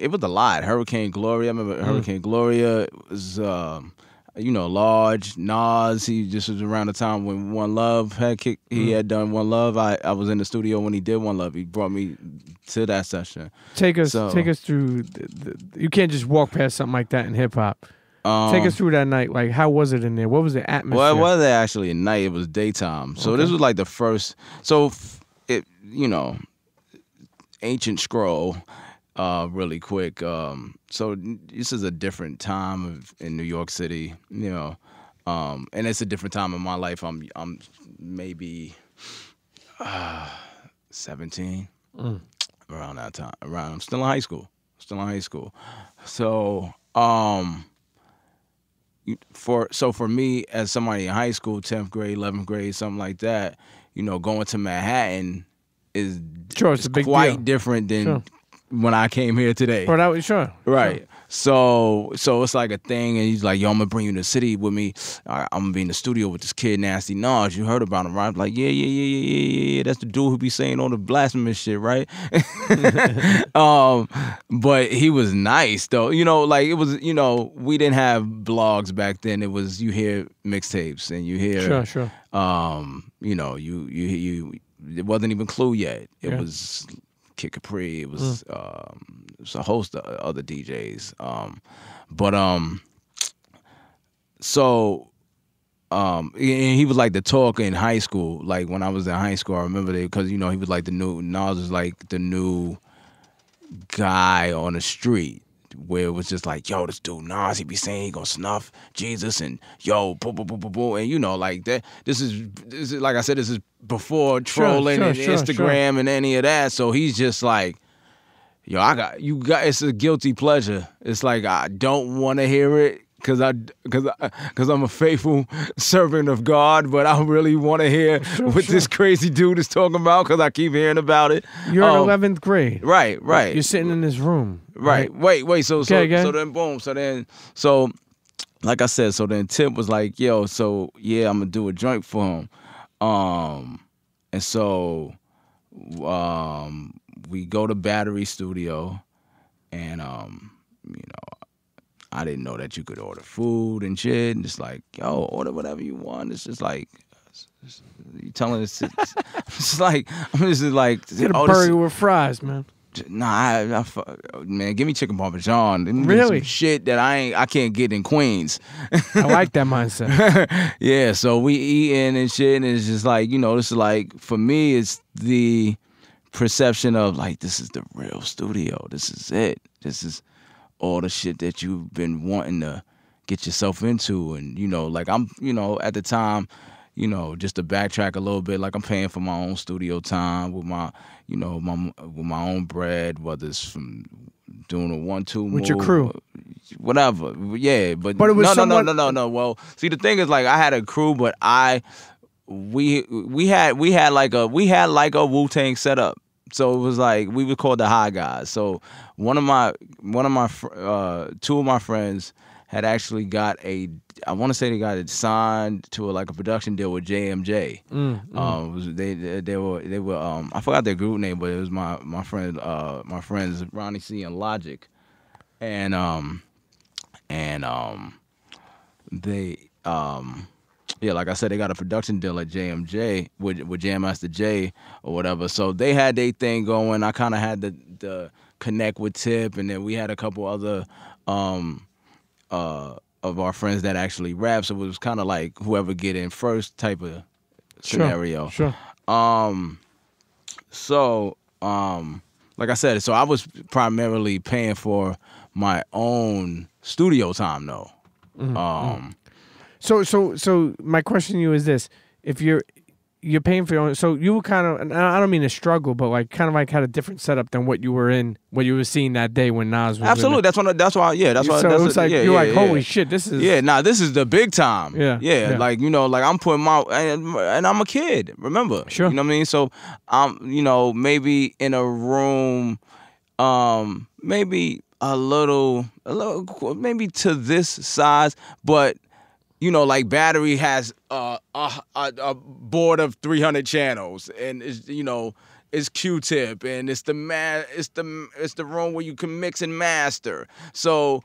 it was a lot. Hurricane Gloria. I remember Hurricane Gloria was, Large. Nas, he just was around the time when One Love had kicked. He had done One Love. I was in the studio when he did One Love. He brought me to that session. Take us through. You can't just walk past something like that in hip hop. Take us through that night. Like, how was it in there? What was the atmosphere? Well, it wasn't actually at night. It was daytime. So this was like the first. So ancient scroll. Really quick. So this is a different time in New York City, and it's a different time in my life. I'm maybe 17 around that time. I'm still in high school. So for me as somebody in high school, 10th grade, 11th grade, something like that, going to Manhattan is it's a big quite deal. Different than when I came here today. But right. Sure. So it's like a thing, and he's like, yo, I'm gonna bring you to the city with me. I'm gonna be in the studio with this kid, Nasty Nas. You heard about him, right? I'm like, yeah. That's the dude who be saying all the blasphemous shit, right? But he was nice though. Like it was, we didn't have blogs back then. It was, you hear mixtapes and you hear Sure. You it wasn't even Clue yet. It was Kid Capri. It was a host of other DJs. And he was like the talk in high school. Like when I was in high school, I remember that because he was like Nas was like the new guy on the street. Where it was just like, yo, this dude Nas, he be saying he gonna snuff Jesus and yo, boo, boo, boo, boo, boo. And like that. This is like I said, this is before trolling and Instagram and any of that. So he's just like, yo, it's a guilty pleasure. It's like I don't want to hear it because I'm a faithful servant of God, but I really want to hear what this crazy dude is talking about because I keep hearing about it. You're in 11th grade. Right. You're sitting in this room. Right. Wait. So then boom. So like I said, so then Tip was like, yo, so yeah, I'm gonna do a joint for him. And so we go to Battery Studio, and I didn't know that you could order food and shit, and just like, yo, order whatever you want. It's just like, you telling us, it's like, I'm just like, get a burger with fries, man. Nah, man, give me chicken parmesan. Really? Some shit that I can't get in Queens. I like that mindset. Yeah, so we eating and shit, and it's just like, this is like, for me, it's the perception of like, this is the real studio. This is it. This is all the shit that you've been wanting to get yourself into. And, like I'm, at the time, just to backtrack a little bit, like I'm paying for my own studio time with my, with my own bread, whether it's from doing a 1-2 move. With your crew. Whatever. Yeah. But it was no. Well, see, the thing is, like, I had a crew, but we had like a Wu-Tang setup. So it was like, we were called the High Guys. So two of my friends had actually got I want to say they got it signed to a production deal with JMJ. They were I forgot their group name, but it was my friends Ronnie C and Logic, and they like I said, they got a production deal at JMJ with Jam Master J or whatever. So they had their thing going. I kind of had the connect with Tip, and then we had a couple other of our friends that actually rap. So it was kind of like whoever get in first type of scenario. Sure. So like I said, so I was primarily paying for my own studio time though. So my question to you is this: if you're paying for your own, so you were kind of, and I don't mean to struggle, but like kind of like had a different setup than what you were seeing that day when Nas was. Absolutely, that's why. So it was like you're like, holy shit, this is. Yeah, this is the big time. Yeah. Like like I'm putting and I'm a kid. Remember, sure. You know what I mean? So I'm, maybe in a room, maybe a little, maybe to this size, but. Like Battery has a board of 300 channels, and it's, it's QTip, and it's the room where you can mix and master. So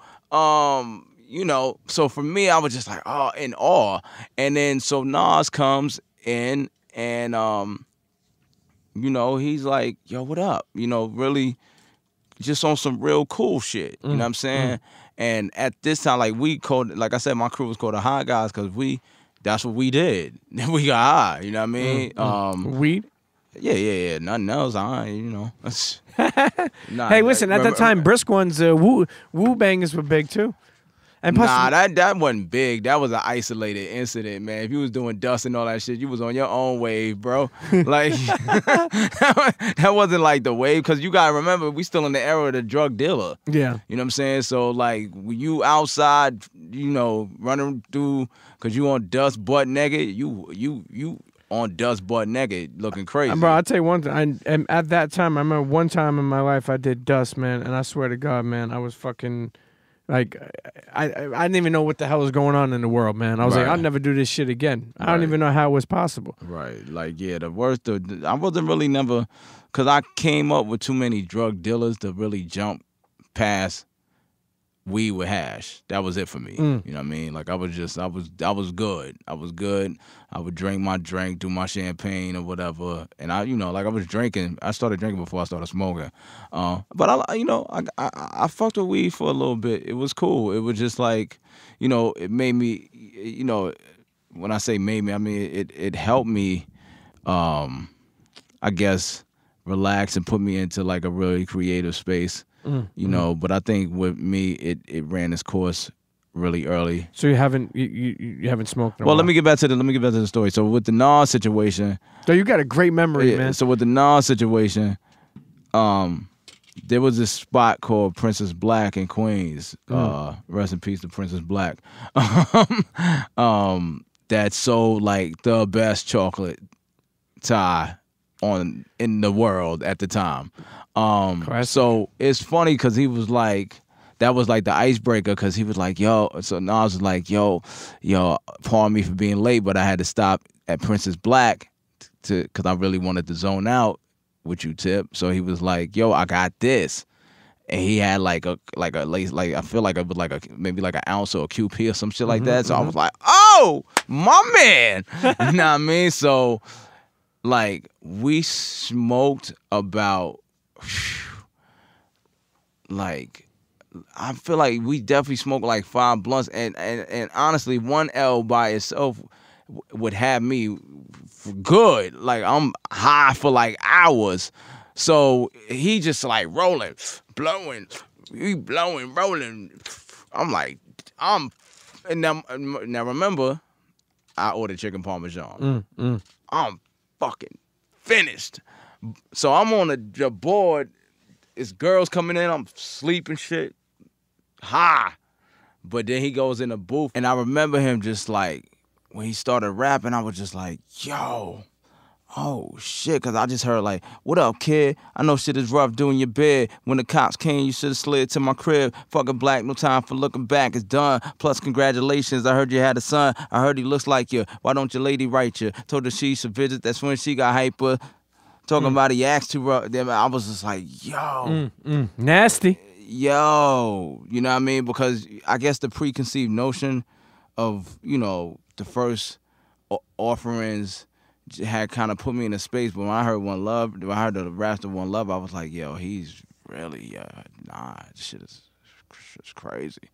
you know, so for me, I was just like, oh, in awe. And then so Nas comes in, and you know, he's like, yo, what up? You know, really just on some real cool shit. You know what I'm saying? And at this time, like like I said, my crew was called the High Guys because that's what we did. We got high. You know what I mean? Weed. Yeah. Nothing else. You know. Nah, Hey, listen. At that time, brisk ones, woo bangers were big too. And plus, that wasn't big. That was an isolated incident, man. If you was doing dust and all that shit, you was on your own wave, bro. Like that wasn't like the wave, because you gotta remember, we still in the era of the drug dealer. Yeah. You know what I'm saying? So like, when you outside, you know, running through, because you on dust butt naked, you on dust butt naked looking crazy. Bro, I'll tell you one thing. And at that time, I remember one time in my life I did dust, man, and I swear to God, man, I was fucking. Like, I didn't even know what the hell was going on in the world, man. I was like, I'll never do this shit again. I don't even know how it was possible. Right. Like, yeah, the worst, I wasn't really never, because I came up with too many drug dealers to really jump past weed with hash. That was it for me. You know what I mean? Like, I was good. I was good. I would drink my drink, do my champagne or whatever. And I, you know, like I was drinking. I started drinking before I started smoking. But I fucked with weed for a little bit. It was cool. It was just like, you know, it made me, you know, when I say made me, I mean, it helped me, I guess, relax and put me into like a really creative space. You know, but I think with me, it ran its course really early. So you haven't smoked in a while. Let me get back to the story. So with the Nas situation, so you got a great memory, man. So with the Nas situation, there was this spot called Princess Black in Queens. Rest in peace to Princess Black. That sold like the best chocolate tie in the world at the time. So it's funny because he was like, that was like the icebreaker, because he was like, yo, so Nas was like, yo, pardon me for being late, but I had to stop at Princess Black because I really wanted to zone out with you, Tip. So he was like, yo, I got this. And he had like I feel like it was maybe like an ounce or a QP or some shit like that. So I was like, oh, my man. You know what I mean? So like, we smoked about, like, I feel like we definitely smoked like 5 blunts, and honestly, 1 L by itself would have me good. Like, I'm high for like hours. So he just like rolling, blowing, rolling. I'm like, and now remember, I ordered chicken parmesan. I'm fucking finished. So I'm on the board. It's girls coming in. I'm sleeping shit. High. But then he goes in the booth. And I remember him just like, when he started rapping, I was just like, yo, oh shit. Because I just heard like, what up, kid? I know shit is rough doing your bed. When the cops came, you should have slid to my crib. Fucking Black, no time for looking back. It's done. Plus, congratulations. I heard you had a son. I heard he looks like you. Why don't your lady write you? Told her she should visit. That's when she got hyper. Talking about he asked too rough. I was just like, yo. Nasty. Yo. You know what I mean? Because I guess the preconceived notion of, you know, the first offerings had kind of put me in a space. But when I heard One Love, when I heard the raps of One Love, I was like, yo, he's really, nah, this shit is crazy.